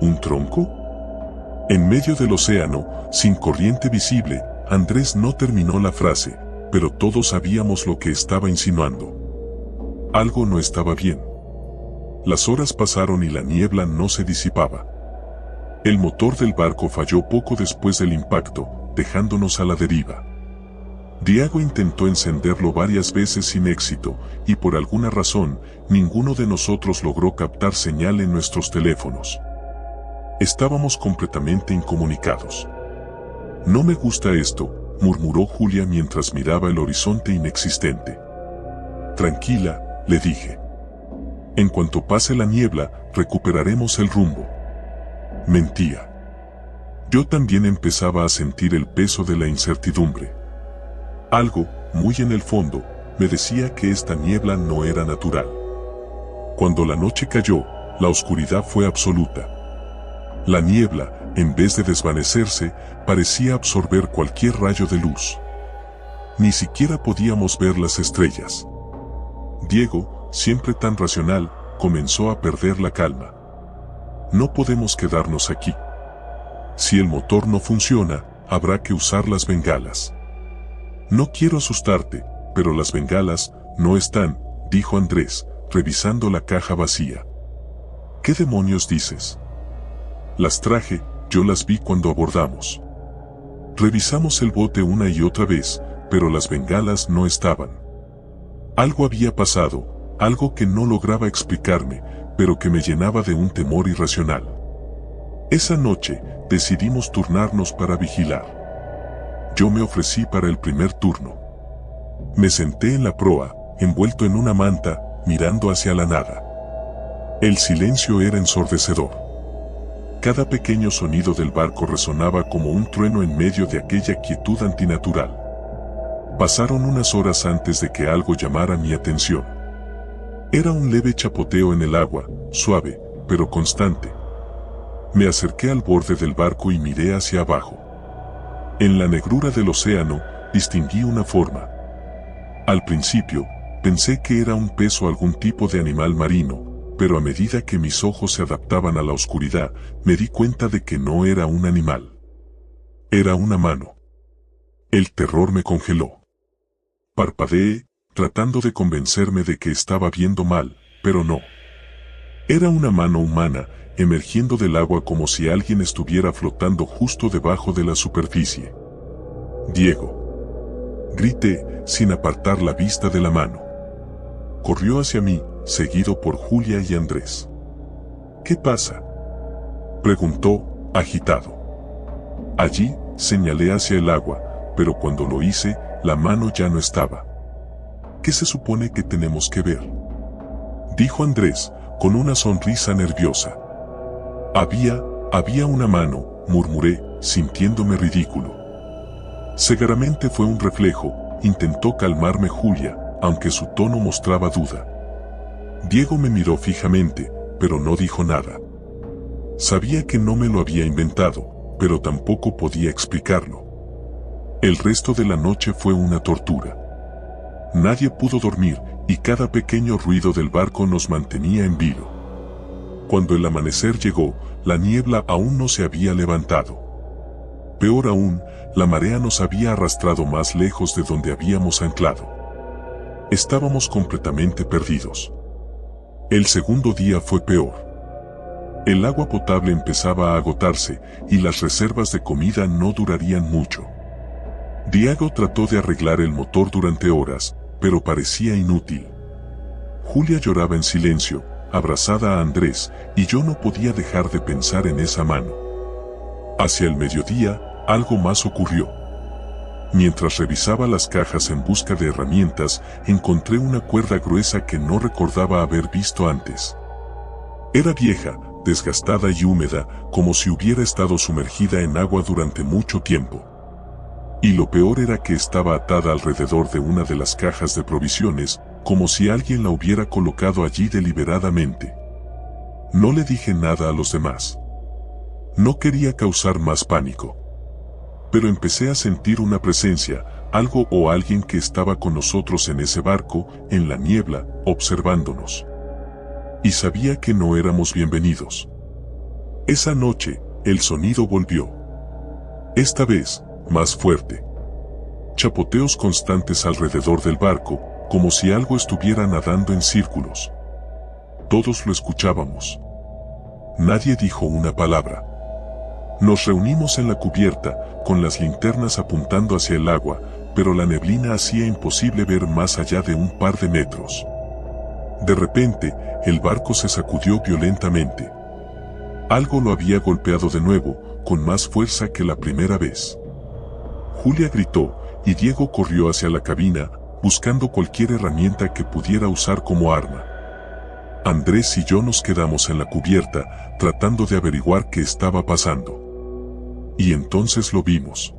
¿Un tronco? En medio del océano, sin corriente visible, Andrés no terminó la frase, pero todos sabíamos lo que estaba insinuando. Algo no estaba bien. Las horas pasaron y la niebla no se disipaba. El motor del barco falló poco después del impacto, dejándonos a la deriva. Diego intentó encenderlo varias veces sin éxito, y por alguna razón, ninguno de nosotros logró captar señal en nuestros teléfonos. Estábamos completamente incomunicados. No me gusta esto, murmuró Julia mientras miraba el horizonte inexistente. Tranquila, le dije. En cuanto pase la niebla, recuperaremos el rumbo. Mentía. Yo también empezaba a sentir el peso de la incertidumbre. Algo, muy en el fondo, me decía que esta niebla no era natural. Cuando la noche cayó, la oscuridad fue absoluta. La niebla, en vez de desvanecerse, parecía absorber cualquier rayo de luz. Ni siquiera podíamos ver las estrellas. Diego, siempre tan racional, comenzó a perder la calma. No podemos quedarnos aquí. Si el motor no funciona, habrá que usar las bengalas. No quiero asustarte, pero las bengalas no están, dijo Andrés, revisando la caja vacía. ¿Qué demonios dices? Las traje, yo las vi cuando abordamos. Revisamos el bote una y otra vez, pero las bengalas no estaban. Algo había pasado, algo que no lograba explicarme, pero que me llenaba de un temor irracional. Esa noche, decidimos turnarnos para vigilar. Yo me ofrecí para el primer turno. Me senté en la proa, envuelto en una manta, mirando hacia la nada. El silencio era ensordecedor. Cada pequeño sonido del barco resonaba como un trueno en medio de aquella quietud antinatural. Pasaron unas horas antes de que algo llamara mi atención. Era un leve chapoteo en el agua, suave, pero constante. Me acerqué al borde del barco y miré hacia abajo. En la negrura del océano, distinguí una forma. Al principio, pensé que era un pez o algún tipo de animal marino, pero a medida que mis ojos se adaptaban a la oscuridad, me di cuenta de que no era un animal. Era una mano. El terror me congeló. Parpadeé, tratando de convencerme de que estaba viendo mal, pero no. Era una mano humana, emergiendo del agua como si alguien estuviera flotando justo debajo de la superficie. Diego. Grité, sin apartar la vista de la mano. Corrió hacia mí, seguido por Julia y Andrés. ¿Qué pasa?, preguntó, agitado. Allí, señalé hacia el agua, pero cuando lo hice, la mano ya no estaba. ¿Qué se supone que tenemos que ver?, dijo Andrés, con una sonrisa nerviosa. Había una mano, murmuré, sintiéndome ridículo. Seguramente fue un reflejo, intentó calmarme Julia, aunque su tono mostraba duda. Diego me miró fijamente, pero no dijo nada. Sabía que no me lo había inventado, pero tampoco podía explicarlo. El resto de la noche fue una tortura. Nadie pudo dormir, y cada pequeño ruido del barco nos mantenía en vilo. Cuando el amanecer llegó, la niebla aún no se había levantado. Peor aún, la marea nos había arrastrado más lejos de donde habíamos anclado. Estábamos completamente perdidos. El segundo día fue peor. El agua potable empezaba a agotarse, y las reservas de comida no durarían mucho. Diego trató de arreglar el motor durante horas, pero parecía inútil. Julia lloraba en silencio, abrazada a Andrés, y yo no podía dejar de pensar en esa mano. Hacia el mediodía, algo más ocurrió. Mientras revisaba las cajas en busca de herramientas, encontré una cuerda gruesa que no recordaba haber visto antes. Era vieja, desgastada y húmeda, como si hubiera estado sumergida en agua durante mucho tiempo. Y lo peor era que estaba atada alrededor de una de las cajas de provisiones, como si alguien la hubiera colocado allí deliberadamente. No le dije nada a los demás. No quería causar más pánico. Pero empecé a sentir una presencia, algo o alguien que estaba con nosotros en ese barco, en la niebla, observándonos. Y sabía que no éramos bienvenidos. Esa noche, el sonido volvió. Esta vez, más fuerte. Chapoteos constantes alrededor del barco, como si algo estuviera nadando en círculos. Todos lo escuchábamos. Nadie dijo una palabra. Nos reunimos en la cubierta, con las linternas apuntando hacia el agua, pero la neblina hacía imposible ver más allá de un par de metros. De repente, el barco se sacudió violentamente. Algo lo había golpeado de nuevo, con más fuerza que la primera vez. Julia gritó, y Diego corrió hacia la cabina, buscando cualquier herramienta que pudiera usar como arma. Andrés y yo nos quedamos en la cubierta, tratando de averiguar qué estaba pasando. Y entonces lo vimos.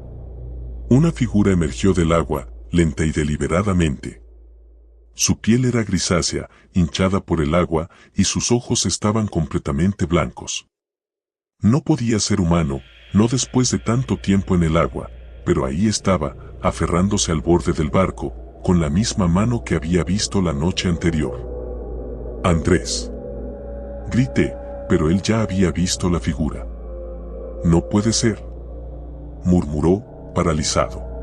Una figura emergió del agua, lenta y deliberadamente. Su piel era grisácea, hinchada por el agua, y sus ojos estaban completamente blancos. No podía ser humano, no después de tanto tiempo en el agua, pero ahí estaba, aferrándose al borde del barco, con la misma mano que había visto la noche anterior. Andrés. Grité, pero él ya había visto la figura. No puede ser, murmuró, paralizado.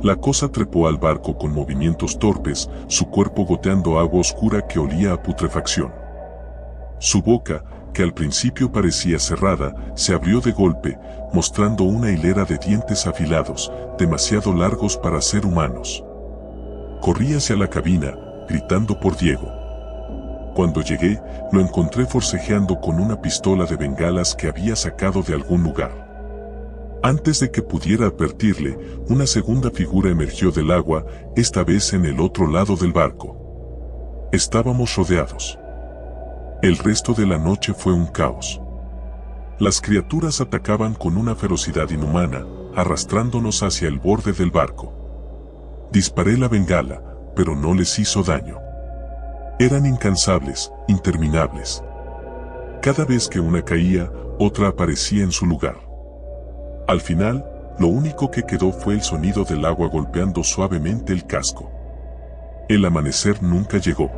La cosa trepó al barco con movimientos torpes, su cuerpo goteando agua oscura que olía a putrefacción. Su boca, que al principio parecía cerrada, se abrió de golpe, mostrando una hilera de dientes afilados, demasiado largos para ser humanos. Corrí hacia la cabina, gritando por Diego. Cuando llegué, lo encontré forcejeando con una pistola de bengalas que había sacado de algún lugar. Antes de que pudiera advertirle, una segunda figura emergió del agua, esta vez en el otro lado del barco. Estábamos rodeados. El resto de la noche fue un caos. Las criaturas atacaban con una ferocidad inhumana, arrastrándonos hacia el borde del barco. Disparé la bengala, pero no les hizo daño. Eran incansables, interminables. Cada vez que una caía, otra aparecía en su lugar. Al final, lo único que quedó fue el sonido del agua golpeando suavemente el casco. El amanecer nunca llegó.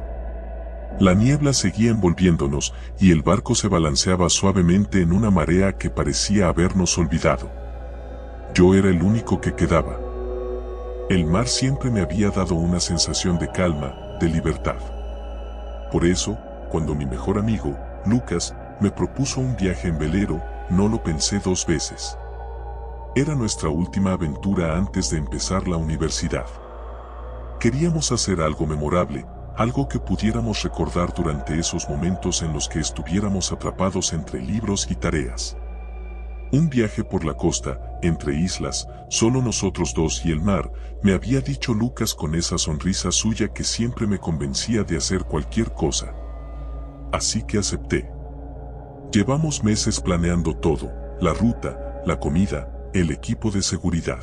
La niebla seguía envolviéndonos y el barco se balanceaba suavemente en una marea que parecía habernos olvidado. Yo era el único que quedaba. El mar siempre me había dado una sensación de calma, de libertad. Por eso, cuando mi mejor amigo, Lucas, me propuso un viaje en velero, no lo pensé dos veces. Era nuestra última aventura antes de empezar la universidad. Queríamos hacer algo memorable, algo que pudiéramos recordar durante esos momentos en los que estuviéramos atrapados entre libros y tareas. Un viaje por la costa, entre islas, solo nosotros dos y el mar, me había dicho Lucas con esa sonrisa suya que siempre me convencía de hacer cualquier cosa. Así que acepté. Llevamos meses planeando todo, la ruta, la comida, el equipo de seguridad.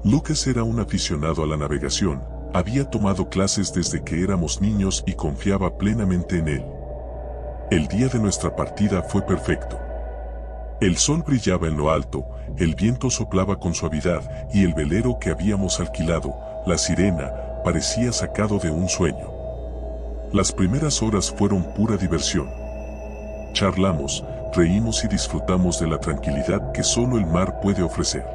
Lucas era un aficionado a la navegación, había tomado clases desde que éramos niños y confiaba plenamente en él. El día de nuestra partida fue perfecto. El sol brillaba en lo alto, el viento soplaba con suavidad y el velero que habíamos alquilado, la Sirena, parecía sacado de un sueño. Las primeras horas fueron pura diversión. Charlamos, reímos y disfrutamos de la tranquilidad que solo el mar puede ofrecer.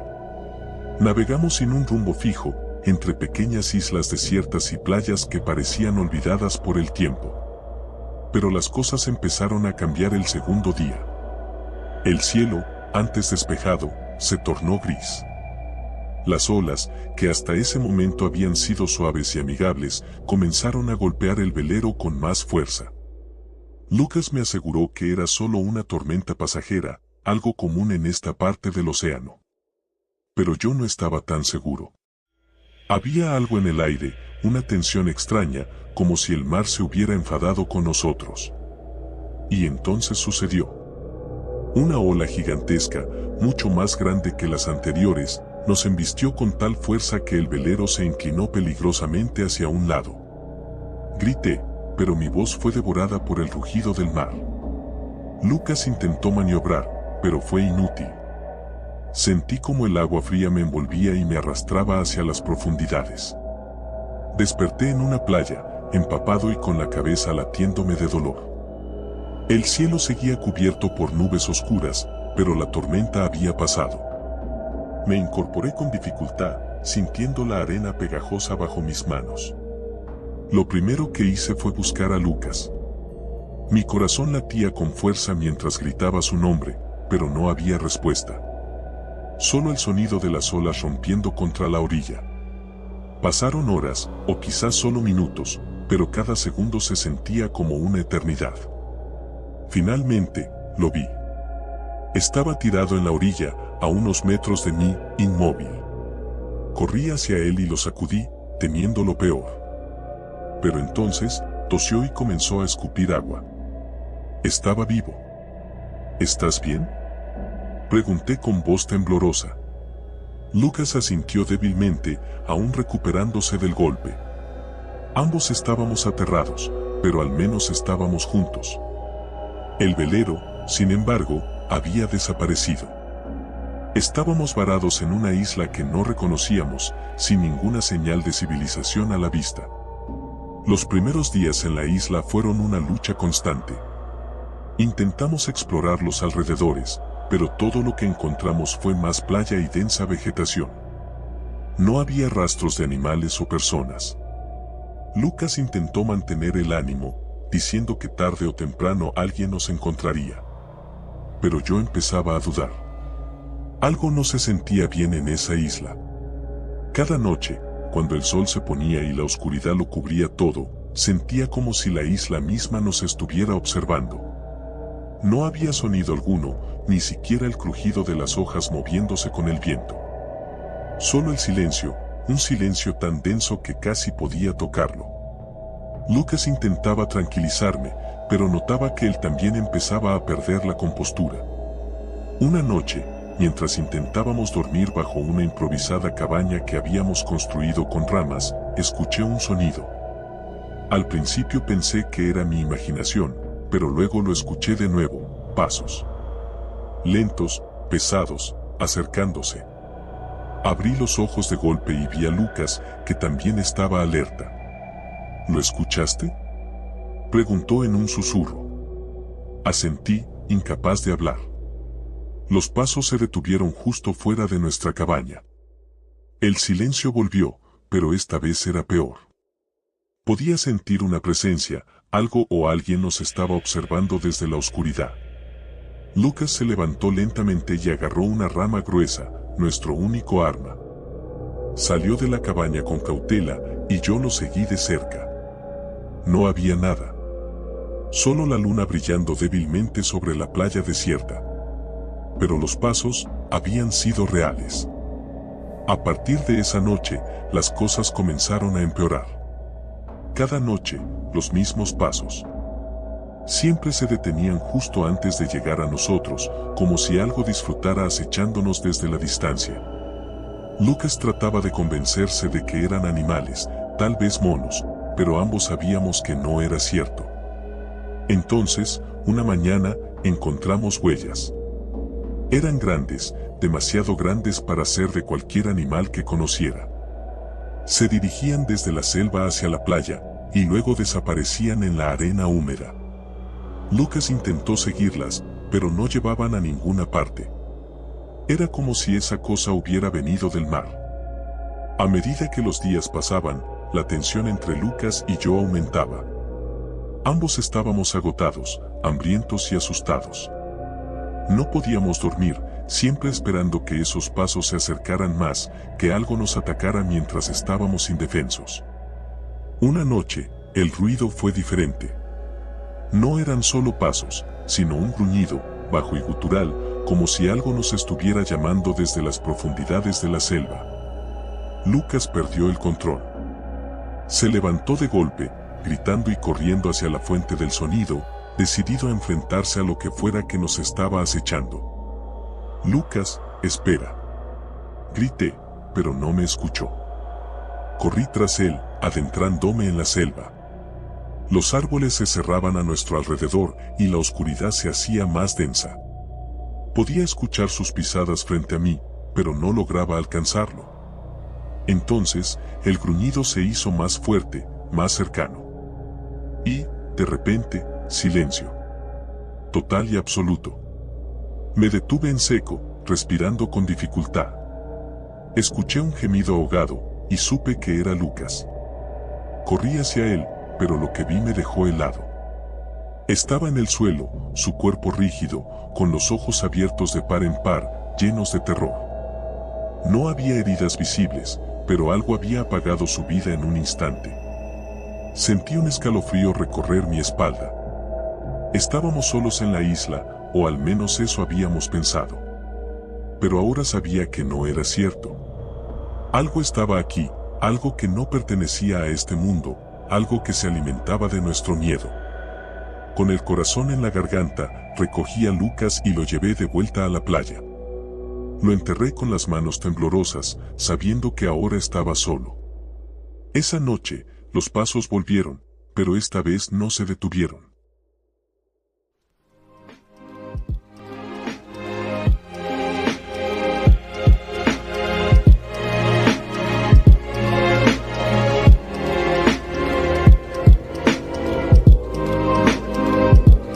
Navegamos sin un rumbo fijo, entre pequeñas islas desiertas y playas que parecían olvidadas por el tiempo. Pero las cosas empezaron a cambiar el segundo día. El cielo, antes despejado, se tornó gris. Las olas, que hasta ese momento habían sido suaves y amigables, comenzaron a golpear el velero con más fuerza. Lucas me aseguró que era solo una tormenta pasajera, algo común en esta parte del océano. Pero yo no estaba tan seguro. Había algo en el aire, una tensión extraña, como si el mar se hubiera enfadado con nosotros. Y entonces sucedió. Una ola gigantesca, mucho más grande que las anteriores, nos embistió con tal fuerza que el velero se inclinó peligrosamente hacia un lado. Grité, pero mi voz fue devorada por el rugido del mar. Lucas intentó maniobrar, pero fue inútil. Sentí como el agua fría me envolvía y me arrastraba hacia las profundidades. Desperté en una playa, empapado y con la cabeza latiéndome de dolor. El cielo seguía cubierto por nubes oscuras, pero la tormenta había pasado. Me incorporé con dificultad, sintiendo la arena pegajosa bajo mis manos. Lo primero que hice fue buscar a Lucas. Mi corazón latía con fuerza mientras gritaba su nombre, pero no había respuesta. Solo el sonido de las olas rompiendo contra la orilla. Pasaron horas, o quizás solo minutos, pero cada segundo se sentía como una eternidad. Finalmente, lo vi. Estaba tirado en la orilla, a unos metros de mí, inmóvil. Corrí hacia él y lo sacudí, temiendo lo peor. Pero entonces, tosió y comenzó a escupir agua. Estaba vivo. ¿Estás bien?, pregunté con voz temblorosa. Lucas asintió débilmente, aún recuperándose del golpe. Ambos estábamos aterrados, pero al menos estábamos juntos. El velero, sin embargo, había desaparecido. Estábamos varados en una isla que no reconocíamos, sin ninguna señal de civilización a la vista. Los primeros días en la isla fueron una lucha constante. Intentamos explorar los alrededores, pero todo lo que encontramos fue más playa y densa vegetación. No había rastros de animales o personas. Lucas intentó mantener el ánimo, diciendo que tarde o temprano alguien nos encontraría. Pero yo empezaba a dudar. Algo no se sentía bien en esa isla. Cada noche, cuando el sol se ponía y la oscuridad lo cubría todo, sentía como si la isla misma nos estuviera observando. No había sonido alguno, ni siquiera el crujido de las hojas moviéndose con el viento. Solo el silencio, un silencio tan denso que casi podía tocarlo. Lucas intentaba tranquilizarme, pero notaba que él también empezaba a perder la compostura. Una noche, mientras intentábamos dormir bajo una improvisada cabaña que habíamos construido con ramas, escuché un sonido. Al principio pensé que era mi imaginación, pero luego lo escuché de nuevo, pasos. Lentos, pesados, acercándose. Abrí los ojos de golpe y vi a Lucas, que también estaba alerta. ¿Lo escuchaste?, preguntó en un susurro. Asentí, incapaz de hablar. Los pasos se detuvieron justo fuera de nuestra cabaña. El silencio volvió, pero esta vez era peor. Podía sentir una presencia, algo o alguien nos estaba observando desde la oscuridad. Lucas se levantó lentamente y agarró una rama gruesa, nuestro único arma. Salió de la cabaña con cautela, y yo lo seguí de cerca. No había nada. Solo la luna brillando débilmente sobre la playa desierta. Pero los pasos habían sido reales. A partir de esa noche, las cosas comenzaron a empeorar. Cada noche, los mismos pasos. Siempre se detenían justo antes de llegar a nosotros, como si algo disfrutara acechándonos desde la distancia. Lucas trataba de convencerse de que eran animales, tal vez monos, pero ambos sabíamos que no era cierto. Entonces, una mañana, encontramos huellas. Eran grandes, demasiado grandes para ser de cualquier animal que conociera. Se dirigían desde la selva hacia la playa, y luego desaparecían en la arena húmeda. Lucas intentó seguirlas, pero no llevaban a ninguna parte. Era como si esa cosa hubiera venido del mar. A medida que los días pasaban, la tensión entre Lucas y yo aumentaba. Ambos estábamos agotados, hambrientos y asustados. No podíamos dormir, siempre esperando que esos pasos se acercaran más, que algo nos atacara mientras estábamos indefensos. Una noche, el ruido fue diferente. No eran solo pasos, sino un gruñido, bajo y gutural, como si algo nos estuviera llamando desde las profundidades de la selva. Lucas perdió el control. Se levantó de golpe, gritando y corriendo hacia la fuente del sonido, decidido a enfrentarse a lo que fuera que nos estaba acechando. «Lucas, espera», grité, pero no me escuchó. Corrí tras él, adentrándome en la selva. Los árboles se cerraban a nuestro alrededor y la oscuridad se hacía más densa. Podía escuchar sus pisadas frente a mí, pero no lograba alcanzarlo. Entonces, el gruñido se hizo más fuerte, más cercano. Y, de repente, silencio. Total y absoluto. Me detuve en seco, respirando con dificultad. Escuché un gemido ahogado, y supe que era Lucas. Corrí hacia él, pero lo que vi me dejó helado. Estaba en el suelo, su cuerpo rígido, con los ojos abiertos de par en par, llenos de terror. No había heridas visibles, pero algo había apagado su vida en un instante. Sentí un escalofrío recorrer mi espalda. Estábamos solos en la isla, o al menos eso habíamos pensado. Pero ahora sabía que no era cierto. Algo estaba aquí, algo que no pertenecía a este mundo, algo que se alimentaba de nuestro miedo. Con el corazón en la garganta, recogí a Lucas y lo llevé de vuelta a la playa. Lo enterré con las manos temblorosas, sabiendo que ahora estaba solo. Esa noche, los pasos volvieron, pero esta vez no se detuvieron.